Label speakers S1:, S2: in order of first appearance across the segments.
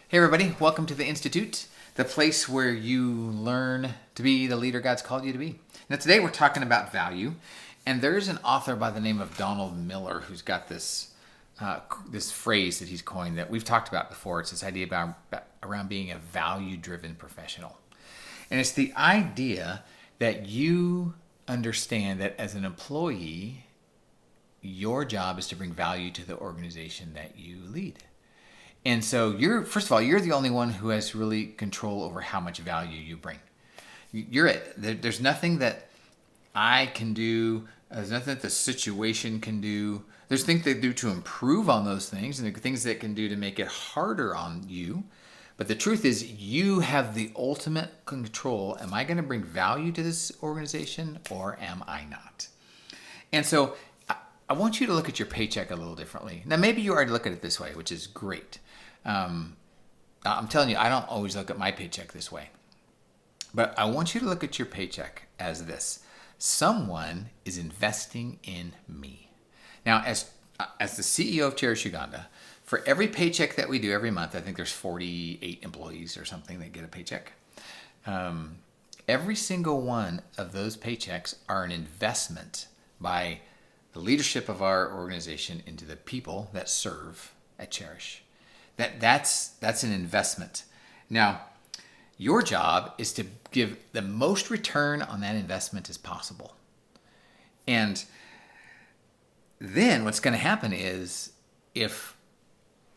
S1: Hey everybody, welcome to the Institute, the place where you learn to be the leader God's called you to be. Now today we're talking about value, and there's an author by the name of Donald Miller who's got this phrase that he's coined that we've talked about before. It's this idea around being a value-driven professional. And it's the idea that you understand that as an employee, your job is to bring value to the organization that you lead. And so first of all, you're the only one who has really control over how much value you bring. You're it. There's nothing that I can do. There's nothing that the situation can do. There's things they do to improve on those things, and there are things that can do to make it harder on you. But the truth is, you have the ultimate control. Am I going to bring value to this organization, or am I not? And so I want you to look at your paycheck a little differently. Now, maybe you already look at it this way, which is great. I'm telling you, I don't always look at my paycheck this way. But I want you to look at your paycheck as this. Someone is investing in me. Now, as the CEO of Cherish Uganda, for every paycheck that we do every month, I think there's 48 employees or something that get a paycheck. Every single one of those paychecks are an investment by the leadership of our organization into the people that serve at Cherish. That's an investment. Now, your job is to give the most return on that investment as possible. And then what's going to happen is if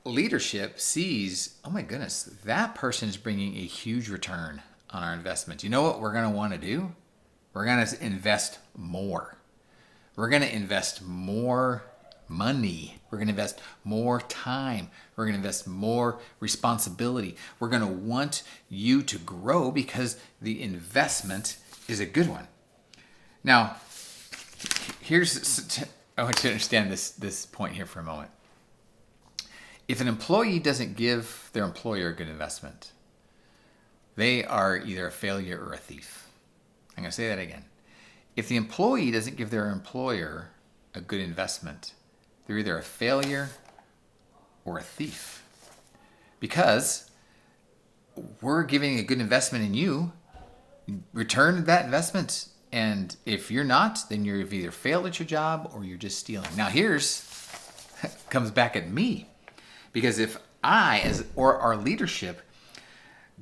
S1: leadership sees, oh my goodness, that person is bringing a huge return on our investment. You know what we're going to want to do? We're going to invest more. We're going to invest more money. We're going to invest more time. We're going to invest more responsibility. We're going to want you to grow because the investment is a good one. Now, I want you to understand this point here for a moment. If an employee doesn't give their employer a good investment, they are either a failure or a thief. I'm going to say that again. If the employee doesn't give their employer a good investment, they're either a failure or a thief. Because we're giving a good investment in you, return that investment. And if you're not, then you've either failed at your job or you're just stealing. Now comes back at me. Because if or our leadership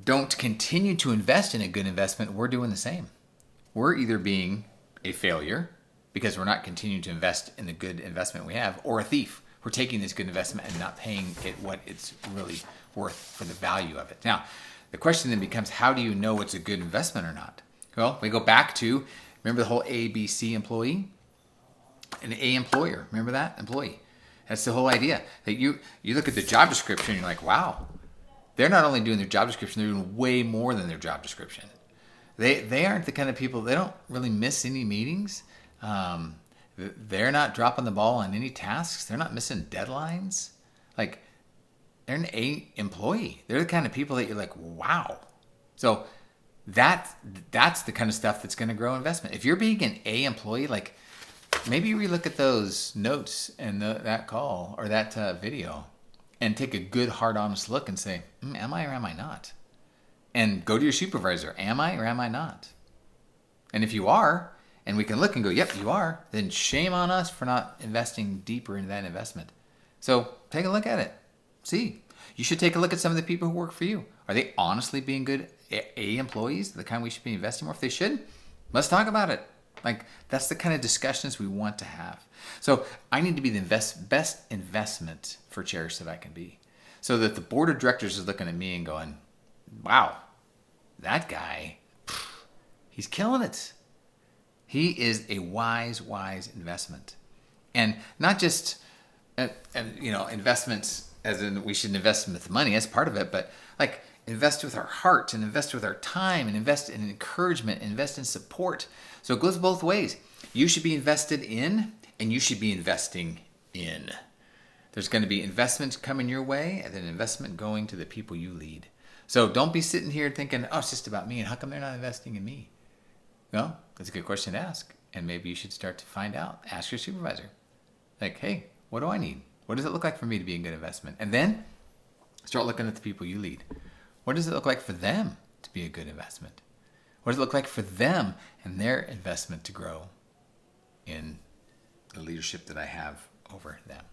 S1: don't continue to invest in a good investment, we're doing the same. We're either being a failure because we're not continuing to invest in the good investment we have, or a thief. We're taking this good investment and not paying it what it's really worth for the value of it. Now, the question then becomes, how do you know it's a good investment or not? Well, we go back to, remember the whole A, B, C employee? An A employer, remember that? Employee. That's the whole idea. That you look at the job description and you're like, wow, they're not only doing their job description, they're doing way more than their job description. They aren't the kind of people, they don't really miss any meetings. They're not dropping the ball on any tasks. They're not missing deadlines. Like, they're an A employee. They're the kind of people that you're like, wow. So that's the kind of stuff that's going to grow investment. If you're being an A employee, like, maybe relook at those notes and that call or that video and take a good, hard, honest look and say, am I or am I not? And go to your supervisor. Am I or am I not? And if you are, and we can look and go, yep, you are, then shame on us for not investing deeper into that investment. So take a look at it. See. You should take a look at some of the people who work for you. Are they honestly being good A employees, the kind we should be investing more? If they should, let's talk about it. Like, that's the kind of discussions we want to have. So I need to be the best investment for Cherish that I can be. So that the board of directors is looking at me and going, wow, that guy, he's killing it. He is a wise investment. And not just, investments as in we should invest with money as part of it, but like invest with our heart and invest with our time and invest in encouragement, invest in support. So it goes both ways. You should be invested in and you should be investing in. There's going to be investments coming your way and then investment going to the people you lead. So don't be sitting here thinking, oh, it's just about me and how come they're not investing in me? No, that's a good question to ask. And maybe you should start to find out. Ask your supervisor. Like, hey, what do I need? What does it look like for me to be a good investment? And then Start looking at the people you lead. What does it look like for them to be a good investment? What does it look like for them and their investment to grow in the leadership that I have over them?